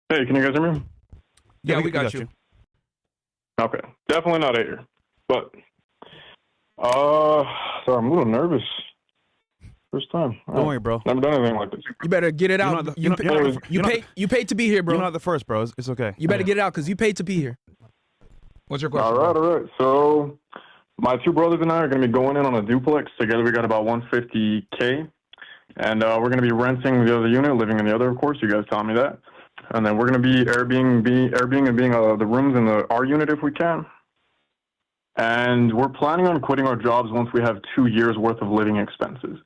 Hey, can you guys hear me? Yeah, we got you. Okay, definitely not here. But, sorry, I'm a little nervous. First time. Don't worry, bro. Never done anything like this. You better get it out. You paid to be here, bro. You're not the first, bro. It's okay. You better get it out because you paid to be here. What's your question? All right. So, my two brothers and I are going to be going in on a duplex. Together, we got about $150K. And we're going to be renting the other unit, living in the other, of course. You guys taught me that. And then we're going to be Airbnb the rooms in our unit if we can. And we're planning on quitting our jobs once we have 2 years worth of living expenses.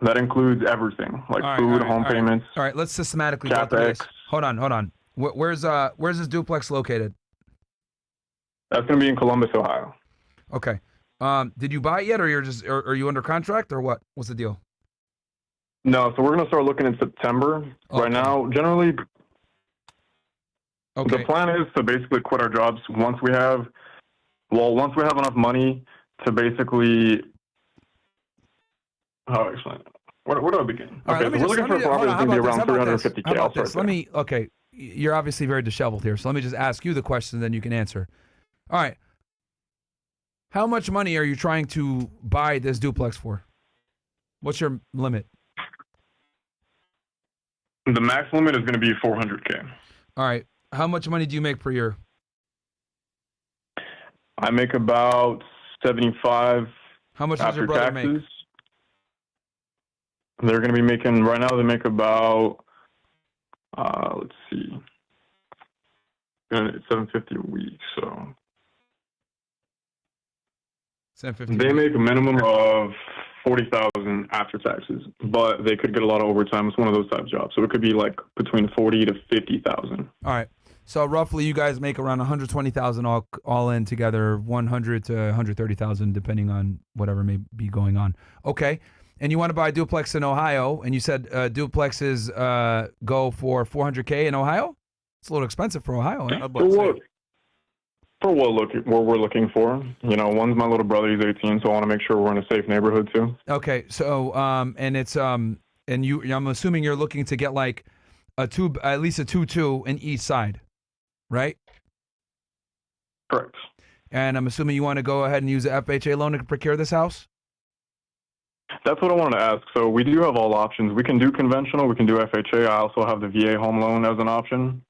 That includes everything, like food, home payments. All right, let's systematically go through this. Hold on. Where's this duplex located? That's going to be in Columbus, Ohio. Okay. Did you buy it yet, or are you under contract, or what? What's the deal? No, so we're going to start looking in September. Okay. Right now, generally, the plan is to basically quit our jobs once we have enough money to basically. How do I explain it? Where do I begin? All right, so we're looking for a property that's going to be around $350K. How about this? Okay, you're obviously very disheveled here, so let me just ask you the question, then you can answer. All right. How much money are you trying to buy this duplex for? What's your limit? The max limit is going to be $400K. All right. How much money do you make per year? I make about 75. How much does your brother make? They're going to be making, right now they make about, let's see, it's $750 a week, so. $750. They make a minimum of $40,000 after taxes, but they could get a lot of overtime. It's one of those type of jobs, so it could be like between $40,000 to $50,000. All right. So roughly, you guys make around $120,000 all in together, $100,000 to $130,000, depending on whatever may be going on. Okay. And you want to buy a duplex in Ohio, and you said duplexes go for $400K in Ohio? It's a little expensive for Ohio, eh? For what we're looking for. You know, one's my little brother, he's 18, so I want to make sure we're in a safe neighborhood too. Okay, so and it's and I'm assuming you're looking to get like at least a 2-2 in each side, right? Correct. And I'm assuming you want to go ahead and use the FHA loan to procure this house? That's what I wanted to ask. So we do have all options. We can do conventional, we can do FHA. I also have the VA home loan as an option.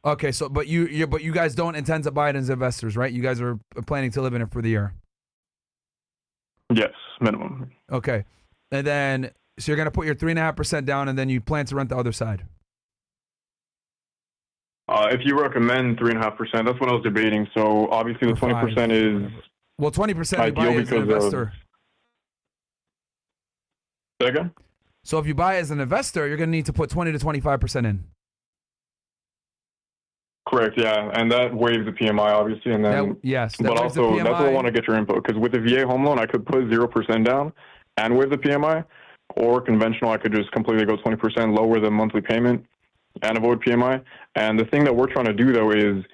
Okay, so but you guys don't intend to buy it as investors, right? You guys are planning to live in it for the year. Yes, minimum. Okay, and then so you're gonna put your 3.5% down, and then you plan to rent the other side. If you recommend 3.5%, that's what I was debating. So obviously the 20% is 20% you buy as an investor. Say again? So if you buy as an investor, you're gonna need to put 20 to 25% in. Correct, yeah, and that waives the PMI, obviously, and then but also that's what I want to get your input, because with the VA home loan, I could put 0% down and waive the PMI, or conventional, I could just completely go 20%, lower the monthly payment, and avoid PMI. And the thing that we're trying to do though is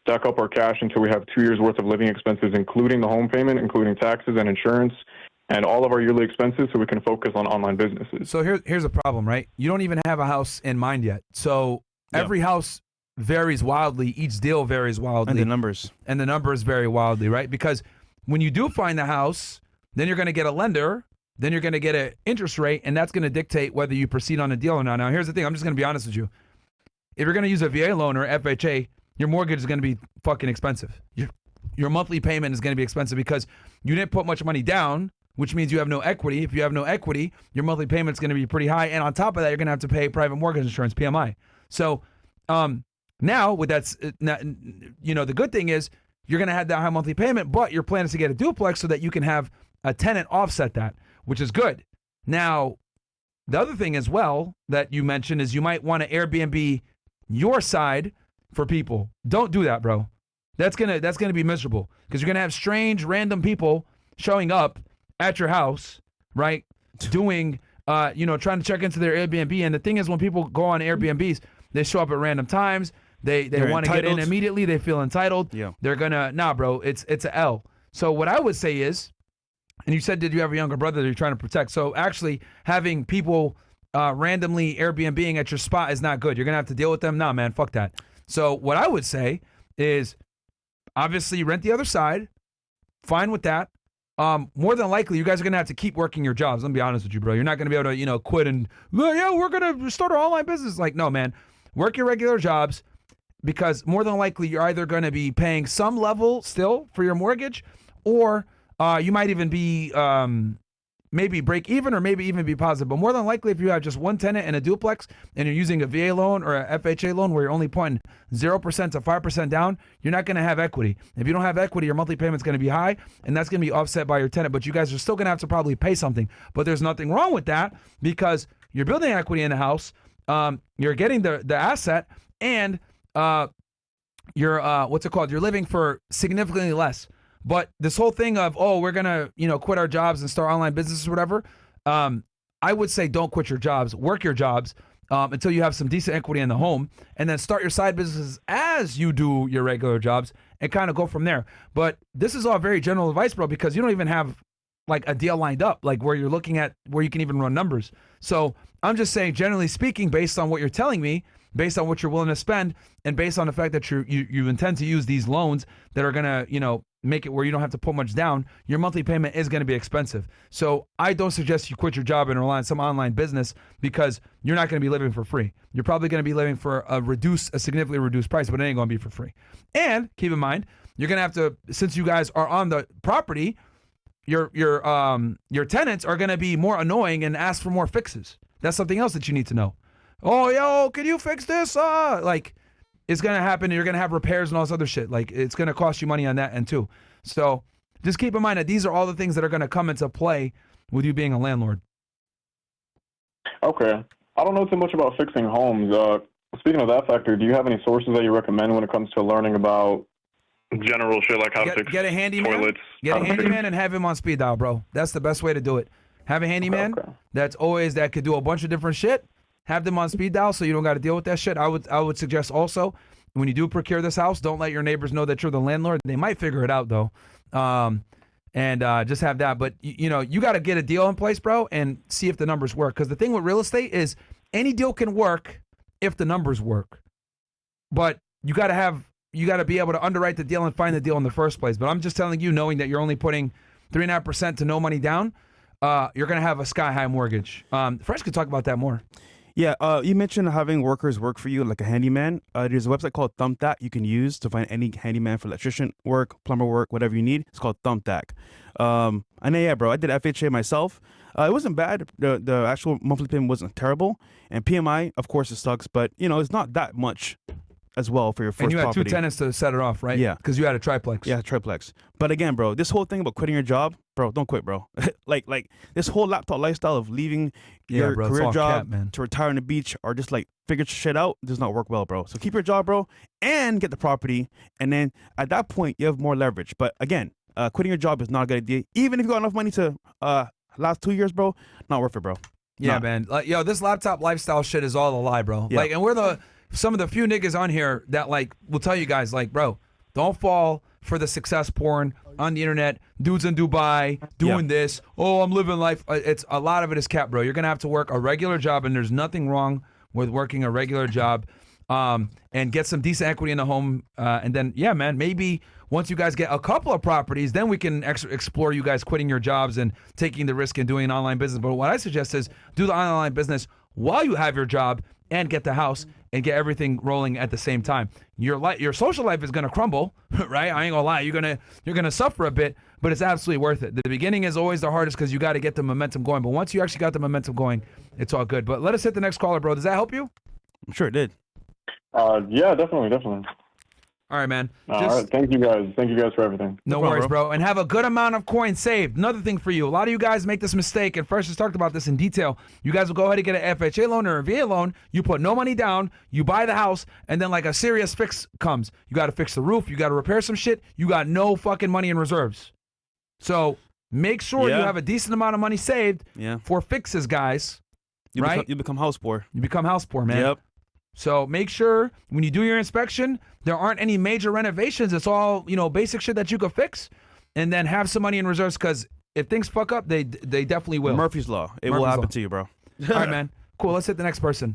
stack up our cash until we have 2 years worth of living expenses, including the home payment, including taxes and insurance, and all of our yearly expenses, so we can focus on online businesses. So here's a problem, right? You don't even have a house in mind yet. So every house varies wildly. Each deal varies wildly. And the numbers vary wildly, right? Because when you do find the house, then you're going to get a lender, then you're going to get an interest rate, and that's going to dictate whether you proceed on a deal or not. Now, here's the thing. I'm just going to be honest with you. If you're going to use a VA loan or FHA, your mortgage is going to be fucking expensive. Your monthly payment is going to be expensive because you didn't put much money down, which means you have no equity. If you have no equity, your monthly payment is going to be pretty high. And on top of that, you're going to have to pay private mortgage insurance, PMI. So now, with that, the good thing is you're going to have that high monthly payment, but your plan is to get a duplex so that you can have a tenant offset that, which is good. Now, the other thing as well that you mentioned is you might want to Airbnb your side for people. Don't do that, bro. That's gonna be miserable because you're gonna have strange, random people showing up at your house, right? Doing, trying to check into their Airbnb. And the thing is, when people go on Airbnbs, they show up at random times. They want to get in immediately. They feel entitled. Yeah. They're gonna, bro, it's a L. So what I would say is, and you said, did you have a younger brother that you're trying to protect? So actually having people randomly Airbnb-ing at your spot is not good. You're going to have to deal with them. Nah, man, fuck that. So what I would say is obviously rent the other side. Fine with that. More than likely, you guys are going to have to keep working your jobs. Let me be honest with you, bro. You're not going to be able to, quit and, yeah, we're going to start our online business. Like, no, man. Work your regular jobs because more than likely you're either going to be paying some level still for your mortgage or you might even be maybe break even or maybe even be positive. But more than likely, if you have just one tenant and a duplex and you're using a VA loan or a FHA loan where you're only putting 0% to 5% down, you're not going to have equity. If you don't have equity, your monthly payment's going to be high, and that's going to be offset by your tenant. But you guys are still going to have to probably pay something. But there's nothing wrong with that because you're building equity in the house, you're getting the asset, and you're you're living for significantly less. But this whole thing of, we're going to, quit our jobs and start online businesses or whatever, I would say don't quit your jobs. Work your jobs until you have some decent equity in the home, and then start your side businesses as you do your regular jobs and kind of go from there. But this is all very general advice, bro, because you don't even have like a deal lined up, like where you're looking at where you can even run numbers. So I'm just saying, generally speaking, based on what you're telling me, based on what you're willing to spend, and based on the fact that you intend to use these loans that are going to, make it where you don't have to put much down, your monthly payment is going to be expensive. So I don't suggest you quit your job and rely on some online business because you're not going to be living for free. You're probably going to be living for a significantly reduced price, but it ain't going to be for free. And keep in mind, you're going to have to, since you guys are on the property, your tenants are going to be more annoying and ask for more fixes. That's something else that you need to know. Oh, yo, can you fix this? It's going to happen. And you're going to have repairs and all this other shit. Like, it's going to cost you money on that end too. So just keep in mind that these are all the things that are going to come into play with you being a landlord. Okay. I don't know too much about fixing homes. Speaking of that factor, do you have any sources that you recommend when it comes to learning about general shit like how to fix get a handyman, toilets? Get a handyman and have him on speed dial, bro. That's the best way to do it. Have a handyman that could do a bunch of different shit. Have them on speed dial so you don't got to deal with that shit. I would suggest also when you do procure this house, don't let your neighbors know that you're the landlord. They might figure it out though, and just have that. But you got to get a deal in place, bro, and see if the numbers work. Because the thing with real estate is any deal can work if the numbers work, but you got to be able to underwrite the deal and find the deal in the first place. But I'm just telling you, knowing that you're only putting 3.5% to no money down, you're gonna have a sky high mortgage. Fresh could talk about that more. Yeah, you mentioned having workers work for you, like a handyman. There's a website called Thumbtack you can use to find any handyman for electrician work, plumber work, whatever you need. It's called Thumbtack. And yeah, bro, I did FHA myself. It wasn't bad. The actual monthly payment wasn't terrible. And PMI, of course, it sucks, but it's not that much as well for your first property. And you had two tenants to set it off, right? Yeah. Because you had a triplex. Yeah, triplex. But again, bro, this whole thing about quitting your job, bro, don't quit, bro. like this whole laptop lifestyle of leaving your career job to retire on the beach or just like figure shit out does not work well, bro. So keep your job, bro, and get the property. And then at that point, you have more leverage. But again, quitting your job is not a good idea. Even if you got enough money to last 2 years, bro, not worth it, bro. Yeah, man. Like, this laptop lifestyle shit is all a lie, bro. Yeah. Like, and we're some of the few niggas on here that will tell you guys, bro, don't fall for the success porn on the internet. Dudes in Dubai doing this. Oh, I'm living life. It's a lot of it is cap, bro. You're gonna have to work a regular job, and there's nothing wrong with working a regular job, and get some decent equity in the home, and then man, maybe once you guys get a couple of properties, then we can explore you guys quitting your jobs and taking the risk and doing an online business. But what I suggest is do the online business while you have your job and get the house and get everything rolling at the same time. Your social life is gonna crumble, right? I ain't gonna lie. You're gonna suffer a bit, but it's absolutely worth it. The beginning is always the hardest because you got to get the momentum going. But once you actually got the momentum going, it's all good. But let us hit the next caller, bro. Does that help you? I'm sure it did. Yeah, definitely. All right, man. All right. Thank you guys. Thank you guys for everything. No worries, bro. And have a good amount of coins saved. Another thing for you. A lot of you guys make this mistake, and Fresh has talked about this in detail. You guys will go ahead and get an FHA loan or a VA loan. You put no money down. You buy the house, and then a serious fix comes. You got to fix the roof. You got to repair some shit. You got no fucking money in reserves. So make sure you have a decent amount of money saved for fixes, guys. You become house poor. You become house poor, man. Yep. So make sure when you do your inspection, there aren't any major renovations. It's all, basic shit that you could fix, and then have some money in reserves because if things fuck up, they definitely will. Murphy's Law. It will happen to you, bro. All right, man. Cool. Let's hit the next person.